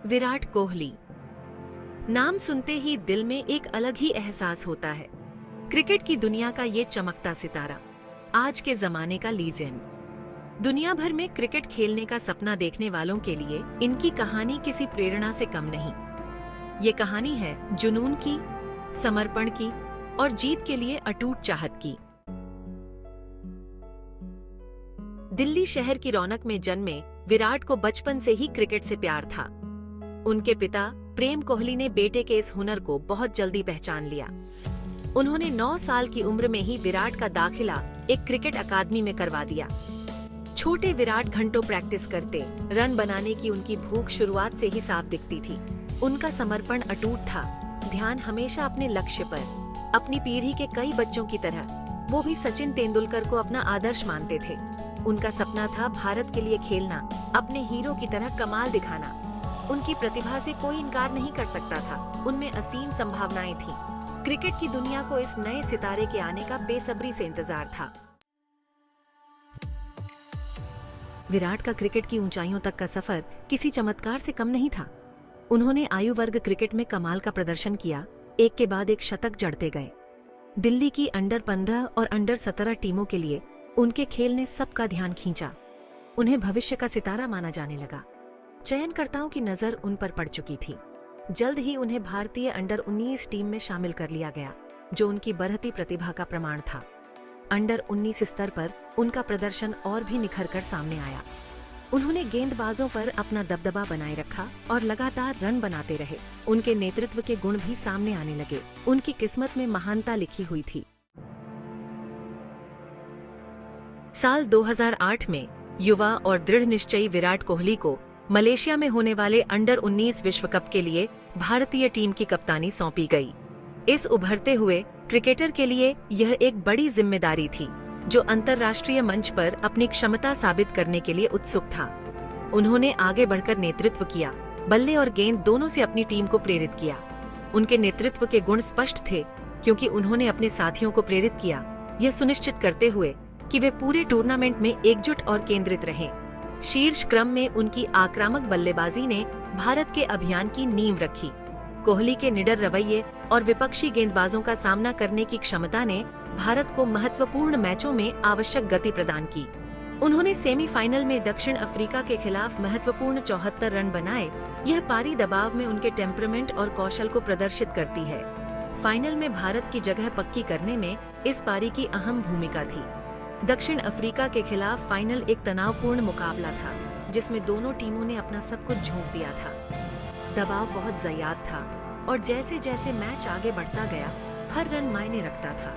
विराट कोहली। नाम सुनते ही दिल में एक अलग ही एहसास होता है। क्रिकेट की दुनिया का ये चमकता सितारा, आज के जमाने का लीजेंड। दुनिया भर में क्रिकेट खेलने का सपना देखने वालों के लिए इनकी कहानी किसी प्रेरणा से कम नहीं। ये कहानी है जुनून की, समर्पण की और जीत के लिए अटूट चाहत की। दिल्ली शहर की रौनक में जन्मे विराट को बचपन से ही क्रिकेट से प्यार था। उनके पिता प्रेम कोहली ने बेटे के इस हुनर को बहुत जल्दी पहचान लिया। उन्होंने 9 साल की उम्र में ही विराट का दाखिला एक क्रिकेट अकादमी में करवा दिया। छोटे विराट घंटों प्रैक्टिस करते, रन बनाने की उनकी भूख शुरुआत से ही साफ दिखती थी। उनका समर्पण अटूट था, ध्यान हमेशा अपने लक्ष्य पर। अपनी पीढ़ी के कई बच्चों की तरह वो भी सचिन तेंदुलकर को अपना आदर्श मानते थे। उनका सपना था भारत के लिए खेलना, अपने हीरो की तरह कमाल दिखाना। उनकी प्रतिभा से कोई इनकार नहीं कर सकता था, उनमें असीम संभावनाएं थीं। क्रिकेट की दुनिया को इस नए सितारे के आने का बेसब्री से इंतजार था। विराट का क्रिकेट की ऊंचाइयों तक का सफर किसी चमत्कार से कम नहीं था। उन्होंने आयु वर्ग क्रिकेट में कमाल का प्रदर्शन किया, एक के बाद एक शतक जड़ते गए। दिल्ली की अंडर 15 और अंडर 17 टीमों के लिए उनके खेल ने सबका ध्यान खींचा। उन्हें भविष्य का सितारा माना जाने लगा। चयनकर्ताओं की नजर उन पर पड़ चुकी थी। जल्द ही उन्हें भारतीय अंडर 19 टीम में शामिल कर लिया गया, जो उनकी बढ़ती प्रतिभा का प्रमाण था। अंडर 19 स्तर पर उनका प्रदर्शन और भी निखर कर सामने आया। उन्होंने गेंदबाजों पर अपना दबदबा बनाए रखा और लगातार रन बनाते रहे। उनके नेतृत्व के गुण भी सामने आने लगे। उनकी किस्मत में महानता लिखी हुई थी। साल 2008 में युवा और दृढ़ निश्चयी विराट कोहली को मलेशिया में होने वाले अंडर 19 विश्व कप के लिए भारतीय टीम की कप्तानी सौंपी गई। इस उभरते हुए क्रिकेटर के लिए यह एक बड़ी जिम्मेदारी थी, जो अंतर्राष्ट्रीय मंच पर अपनी क्षमता साबित करने के लिए उत्सुक था। उन्होंने आगे बढ़कर नेतृत्व किया, बल्ले और गेंद दोनों से अपनी टीम को प्रेरित किया। उनके नेतृत्व के गुण स्पष्ट थे, क्योंकि उन्होंने अपने साथियों को प्रेरित किया, यह सुनिश्चित करते हुए कि वे पूरे टूर्नामेंट में एकजुट और केंद्रित रहें। शीर्ष क्रम में उनकी आक्रामक बल्लेबाजी ने भारत के अभियान की नींव रखी। कोहली के निडर रवैये और विपक्षी गेंदबाजों का सामना करने की क्षमता ने भारत को महत्वपूर्ण मैचों में आवश्यक गति प्रदान की। उन्होंने सेमीफाइनल में दक्षिण अफ्रीका के खिलाफ महत्वपूर्ण 74 रन बनाए। यह पारी दबाव में उनके टेम्परामेंट और कौशल को प्रदर्शित करती है। फाइनल में भारत की जगह पक्की करने में इस पारी की अहम भूमिका थी। दक्षिण अफ्रीका के खिलाफ फाइनल एक तनावपूर्ण मुकाबला था, जिसमें दोनों टीमों ने अपना सब कुछ झोंक दिया था। दबाव बहुत ज़्यादा था और जैसे जैसे मैच आगे बढ़ता गया, हर रन मायने रखता था।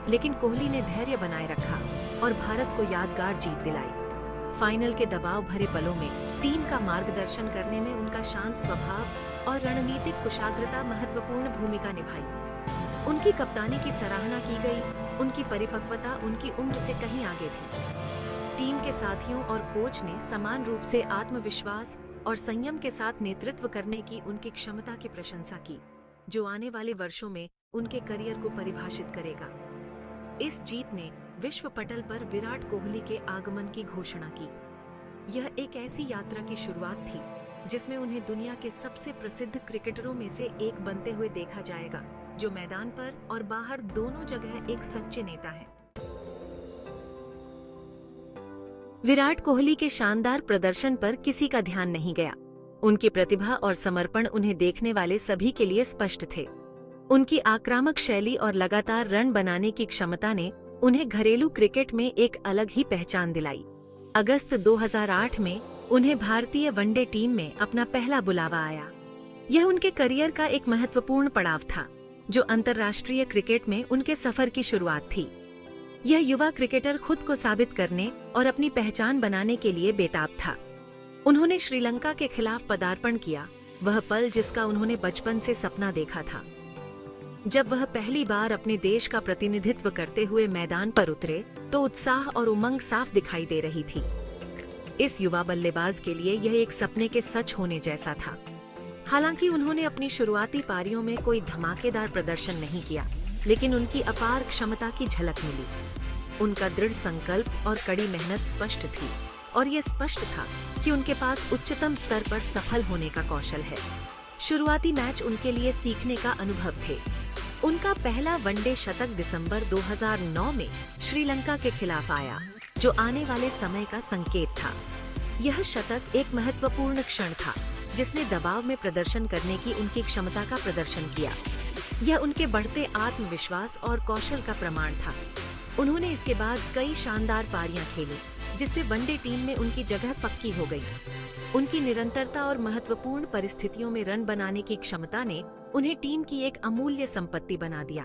लेकिन कोहली ने धैर्य बनाए रखा और भारत को यादगार जीत दिलाई। फाइनल के दबाव भरे पलों में टीम का मार्गदर्शन करने में उनका शांत स्वभाव और रणनीतिक कुशाग्रता महत्वपूर्ण भूमिका निभाई। उनकी कप्तानी की सराहना की गई। उनकी परिपक्वता उनकी उम्र से कहीं आगे थी। टीम के साथियों और कोच ने समान रूप से आत्मविश्वास और संयम के साथ नेतृत्व करने की उनकी क्षमता की प्रशंसा की, जो आने वाले वर्षों में उनके करियर को परिभाषित करेगा। इस जीत ने विश्व पटल पर विराट कोहली के आगमन की घोषणा की। यह एक ऐसी यात्रा की शुरुआत थी, जिसमें उन्हें दुनिया के सबसे प्रसिद्ध क्रिकेटरों में से एक बनते हुए देखा जाएगा, जो मैदान पर और बाहर दोनों जगह एक सच्चे नेता हैं। विराट कोहली के शानदार प्रदर्शन पर किसी का ध्यान नहीं गया। उनकी प्रतिभा और समर्पण उन्हें देखने वाले सभी के लिए स्पष्ट थे। उनकी आक्रामक शैली और लगातार रन बनाने की क्षमता ने उन्हें घरेलू क्रिकेट में एक अलग ही पहचान दिलाई। अगस्त 2008 में उन्हें भारतीय वनडे टीम में अपना पहला बुलावा आया। यह उनके करियर का एक महत्वपूर्ण पड़ाव था, जो अंतर्राष्ट्रीय क्रिकेट में उनके सफर की शुरुआत थी। यह युवा क्रिकेटर खुद को साबित करने और अपनी पहचान बनाने के लिए बेताब था। उन्होंने श्रीलंका के खिलाफ पदार्पण किया, वह पल जिसका उन्होंने बचपन से सपना देखा था। जब वह पहली बार अपने देश का प्रतिनिधित्व करते हुए मैदान पर उतरे, तो उत्साह और उमंग साफ दिखाई दे रही थी। इस युवा बल्लेबाज के लिए यह एक सपने के सच होने जैसा था। हालांकि उन्होंने अपनी शुरुआती पारियों में कोई धमाकेदार प्रदर्शन नहीं किया, लेकिन उनकी अपार क्षमता की झलक मिली। उनका दृढ़ संकल्प और कड़ी मेहनत स्पष्ट थी। और ये स्पष्ट था कि उनके पास उच्चतम स्तर पर सफल होने का कौशल है। शुरुआती मैच उनके लिए सीखने का अनुभव थे। उनका पहला वनडे शतक दिसंबर 2009 में श्रीलंका के खिलाफ आया, जो आने वाले समय का संकेत था। यह शतक एक महत्वपूर्ण क्षण था, जिसने दबाव में प्रदर्शन करने की उनकी क्षमता का प्रदर्शन किया। यह उनके बढ़ते आत्मविश्वास और कौशल का प्रमाण था। उन्होंने इसके बाद कई शानदार पारियां खेली, जिससे वनडे टीम में उनकी जगह पक्की हो गई। उनकी निरंतरता और महत्वपूर्ण परिस्थितियों में रन बनाने की क्षमता ने उन्हें टीम की एक अमूल्य संपत्ति बना दिया।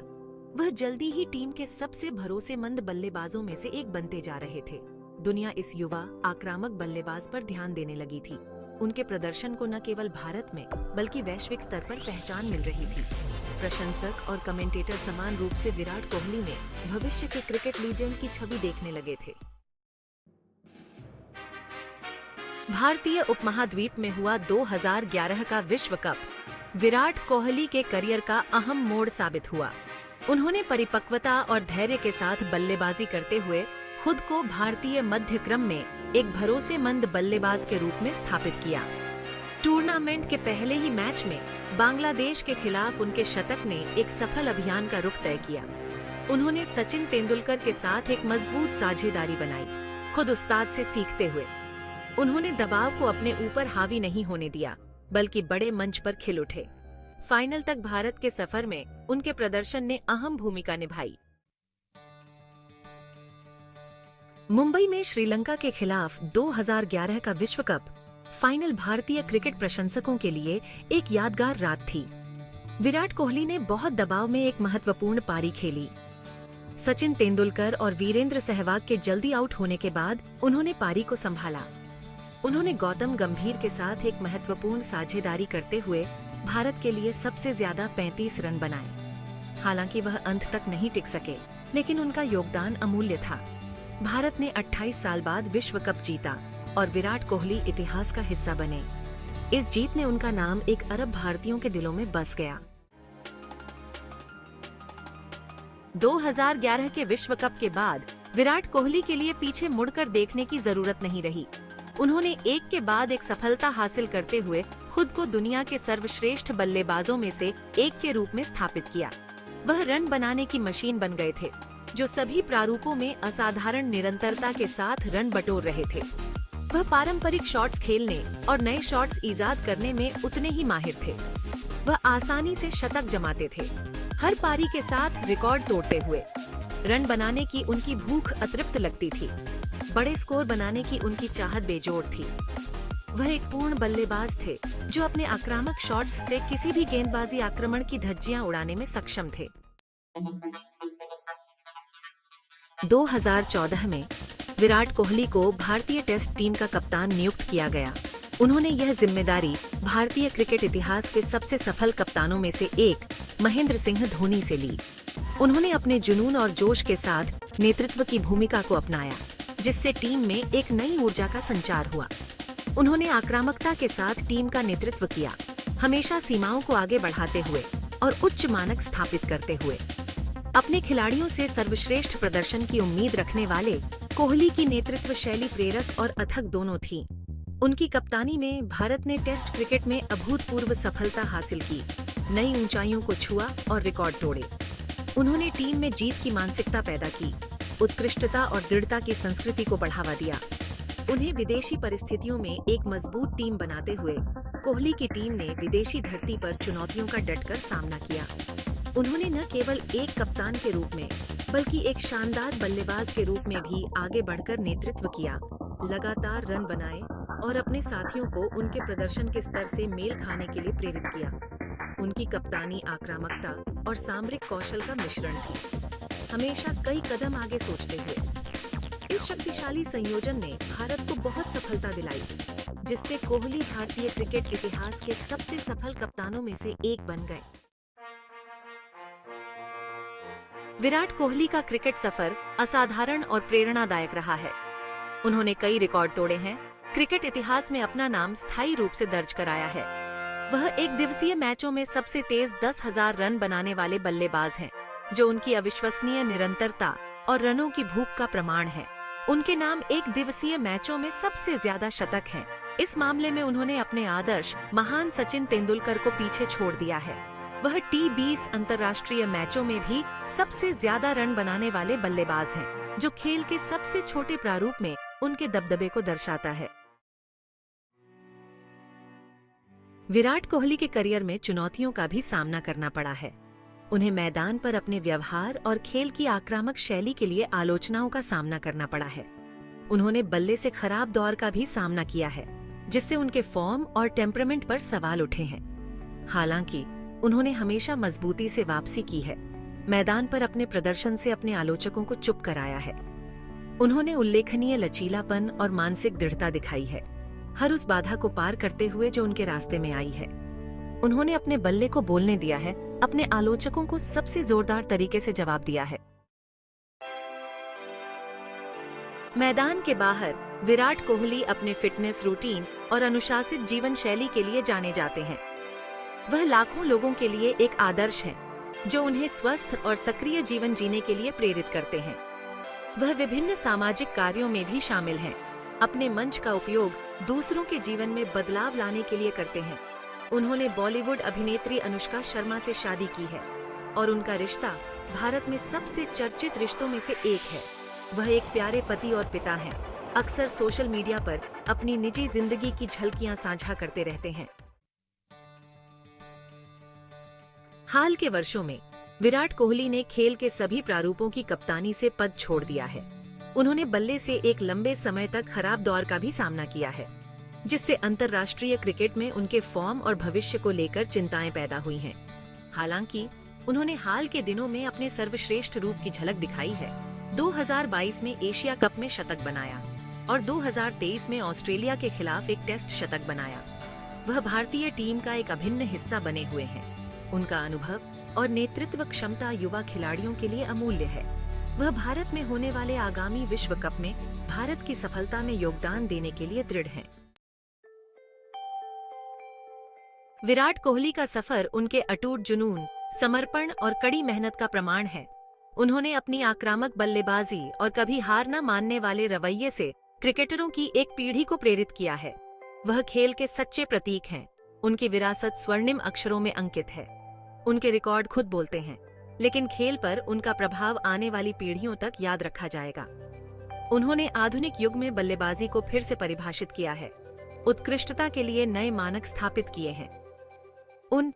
वह जल्दी ही टीम के सबसे भरोसेमंद बल्लेबाजों में से एक बनते जा रहे थे। दुनिया इस युवा आक्रामक बल्लेबाज पर ध्यान देने लगी थी। उनके प्रदर्शन को न केवल भारत में बल्कि वैश्विक स्तर पर पहचान मिल रही थी। प्रशंसक और कमेंटेटर समान रूप से विराट कोहली में भविष्य के क्रिकेट लीजेंड की छवि देखने लगे थे। भारतीय उपमहाद्वीप में हुआ 2011 का विश्व कप विराट कोहली के करियर का अहम मोड़ साबित हुआ। उन्होंने परिपक्वता और धैर्य के साथ बल्लेबाजी करते हुए खुद को भारतीय मध्य क्रम में एक भरोसेमंद बल्लेबाज के रूप में स्थापित किया। टूर्नामेंट के पहले ही मैच में बांग्लादेश के खिलाफ उनके शतक ने एक सफल अभियान का रुख तय किया। उन्होंने सचिन तेंदुलकर के साथ एक मजबूत साझेदारी बनाई, खुद उस्ताद से सीखते हुए। उन्होंने दबाव को अपने ऊपर हावी नहीं होने दिया, बल्कि बड़े मंच पर खिल उठे। फाइनल तक भारत के सफर में उनके प्रदर्शन ने अहम भूमिका निभाई। मुंबई में श्रीलंका के खिलाफ 2011 का विश्व कप फाइनल भारतीय क्रिकेट प्रशंसकों के लिए एक यादगार रात थी। विराट कोहली ने बहुत दबाव में एक महत्वपूर्ण पारी खेली। सचिन तेंदुलकर और वीरेंद्र सहवाग के जल्दी आउट होने के बाद उन्होंने पारी को संभाला। उन्होंने गौतम गंभीर के साथ एक महत्वपूर्ण साझेदारी करते हुए भारत के लिए सबसे ज्यादा 35 रन बनाए। हालांकि वह अंत तक नहीं टिक सके, लेकिन उनका योगदान अमूल्य था। भारत ने 28 साल बाद विश्व कप जीता और विराट कोहली इतिहास का हिस्सा बने। इस जीत ने उनका नाम 1 अरब भारतीयों के दिलों में बस गया। 2011 के विश्व कप के बाद विराट कोहली के लिए पीछे मुड़कर देखने की जरूरत नहीं रही। उन्होंने एक के बाद एक सफलता हासिल करते हुए खुद को दुनिया के सर्वश्रेष्ठ बल्लेबाजों में से एक के रूप में स्थापित किया। वह रन बनाने की मशीन बन गए थे, जो सभी प्रारूपों में असाधारण निरंतरता के साथ रन बटोर रहे थे। वह पारंपरिक शॉट्स खेलने और नए शॉट्स ईजाद करने में उतने ही माहिर थे। वह आसानी से शतक जमाते थे, हर पारी के साथ रिकॉर्ड तोड़ते हुए। रन बनाने की उनकी भूख अतृप्त लगती थी। बड़े स्कोर बनाने की उनकी चाहत बेजोड़ थी। वह एक पूर्ण बल्लेबाज थे, जो अपने आक्रामक शॉट्स से किसी भी गेंदबाजी आक्रमण की धज्जियां उड़ाने में सक्षम थे। 2014 में विराट कोहली को भारतीय टेस्ट टीम का कप्तान नियुक्त किया गया। उन्होंने यह जिम्मेदारी भारतीय क्रिकेट इतिहास के सबसे सफल कप्तानों में से एक महेंद्र सिंह धोनी से ली। उन्होंने अपने जुनून और जोश के साथ नेतृत्व की भूमिका को अपनाया, जिससे टीम में एक नई ऊर्जा का संचार हुआ। उन्होंने आक्रामकता के साथ टीम का नेतृत्व किया, हमेशा सीमाओं को आगे बढ़ाते हुए और उच्च मानक स्थापित करते हुए। अपने खिलाड़ियों से सर्वश्रेष्ठ प्रदर्शन की उम्मीद रखने वाले कोहली की नेतृत्व शैली प्रेरक और अथक दोनों थी। उनकी कप्तानी में भारत ने टेस्ट क्रिकेट में अभूतपूर्व सफलता हासिल की, नई ऊंचाइयों को छुआ और रिकॉर्ड तोड़े। उन्होंने टीम में जीत की मानसिकता पैदा की, उत्कृष्टता और दृढ़ता की संस्कृति को बढ़ावा दिया। उन्हें विदेशी परिस्थितियों में एक मजबूत टीम बनाते हुए कोहली की टीम ने विदेशी धरती पर चुनौतियों का डटकर सामना किया। उन्होंने न केवल एक कप्तान के रूप में बल्कि एक शानदार बल्लेबाज के रूप में भी आगे बढ़कर नेतृत्व किया, लगातार रन बनाए और अपने साथियों को उनके प्रदर्शन के स्तर से मेल खाने के लिए प्रेरित किया। उनकी कप्तानी आक्रामकता और सामरिक कौशल का मिश्रण थी, हमेशा कई कदम आगे सोचते हुए। इस शक्तिशाली संयोजन ने भारत को बहुत सफलता दिलाई, जिससे कोहली भारतीय क्रिकेट इतिहास के सबसे सफल कप्तानों में से एक बन गए। विराट कोहली का क्रिकेट सफर असाधारण और प्रेरणादायक रहा है। उन्होंने कई रिकॉर्ड तोड़े हैं, क्रिकेट इतिहास में अपना नाम स्थायी रूप से दर्ज कराया है। वह एक दिवसीय मैचों में सबसे तेज 10,000 रन बनाने वाले बल्लेबाज हैं, जो उनकी अविश्वसनीय निरंतरता और रनों की भूख का प्रमाण है। उनके नाम एक दिवसीय मैचों में सबसे ज्यादा शतक हैं। इस मामले में उन्होंने अपने आदर्श महान सचिन तेंदुलकर को पीछे छोड़ दिया है। वह T20 अंतर्राष्ट्रीय मैचों में भी सबसे ज्यादा रन बनाने वाले बल्लेबाज हैं, जो खेल के सबसे छोटे प्रारूप में उनके दबदबे को दर्शाता है। विराट कोहली के करियर में चुनौतियों का भी सामना करना पड़ा है। उन्हें मैदान पर अपने व्यवहार और खेल की आक्रामक शैली के लिए आलोचनाओं का सामना करना पड़ा है। उन्होंने बल्ले से खराब दौर का भी सामना किया है, जिससे उनके फॉर्म और टेम्परामेंट पर सवाल उठे हैं। हालांकि उन्होंने हमेशा मजबूती से वापसी की है। मैदान पर अपने प्रदर्शन से अपने आलोचकों को चुप कराया है। उन्होंने उल्लेखनीय लचीलापन और मानसिक दृढ़ता दिखाई है, हर उस बाधा को पार करते हुए जो उनके रास्ते में आई है। उन्होंने अपने बल्ले को बोलने दिया है, अपने आलोचकों को सबसे जोरदार तरीके से जवाब दिया है। मैदान के बाहर विराट कोहली अपने फिटनेस रूटीन और अनुशासित जीवन शैली के लिए जाने जाते हैं। वह लाखों लोगों के लिए एक आदर्श हैं, जो उन्हें स्वस्थ और सक्रिय जीवन जीने के लिए प्रेरित करते हैं। वह विभिन्न सामाजिक कार्यों में भी शामिल हैं। अपने मंच का उपयोग दूसरों के जीवन में बदलाव लाने के लिए करते हैं। उन्होंने बॉलीवुड अभिनेत्री अनुष्का शर्मा से शादी की है और उनका रिश्ता भारत में सबसे चर्चित रिश्तों में से एक है। वह एक प्यारे पति और पिता हैं। अक्सर सोशल मीडिया पर अपनी निजी जिंदगी की झलकियां साझा करते रहते हैं। हाल के वर्षों में विराट कोहली ने खेल के सभी प्रारूपों की कप्तानी से पद छोड़ दिया है। उन्होंने बल्ले से एक लंबे समय तक खराब दौर का भी सामना किया है, जिससे अंतर्राष्ट्रीय क्रिकेट में उनके फॉर्म और भविष्य को लेकर चिंताएं पैदा हुई हैं। हालांकि उन्होंने हाल के दिनों में अपने सर्वश्रेष्ठ रूप की झलक दिखाई है। 2022 में एशिया कप में शतक बनाया और 2023 में ऑस्ट्रेलिया के खिलाफ एक टेस्ट शतक बनाया। वह भारतीय टीम का एक अभिन्न हिस्सा बने हुए हैं। उनका अनुभव और नेतृत्व क्षमता युवा खिलाड़ियों के लिए अमूल्य है। वह भारत में होने वाले आगामी विश्व कप में भारत की सफलता में योगदान देने के लिए दृढ़ हैं। विराट कोहली का सफर उनके अटूट जुनून, समर्पण और कड़ी मेहनत का प्रमाण है। उन्होंने अपनी आक्रामक बल्लेबाजी और कभी हार न मानने वाले रवैये से क्रिकेटरों की एक पीढ़ी को प्रेरित किया है। वह खेल के सच्चे प्रतीक हैं। उनकी विरासत स्वर्णिम अक्षरों में अंकित है। उनके रिकॉर्ड खुद बोलते हैं, लेकिन खेल पर उनका प्रभाव आने वाली पीढ़ियों तक याद रखा जाएगा। उन्होंने आधुनिक युग में बल्लेबाजी को फिर से परिभाषित किया है, उत्कृष्टता के लिए नए मानक स्थापित किए हैं। उन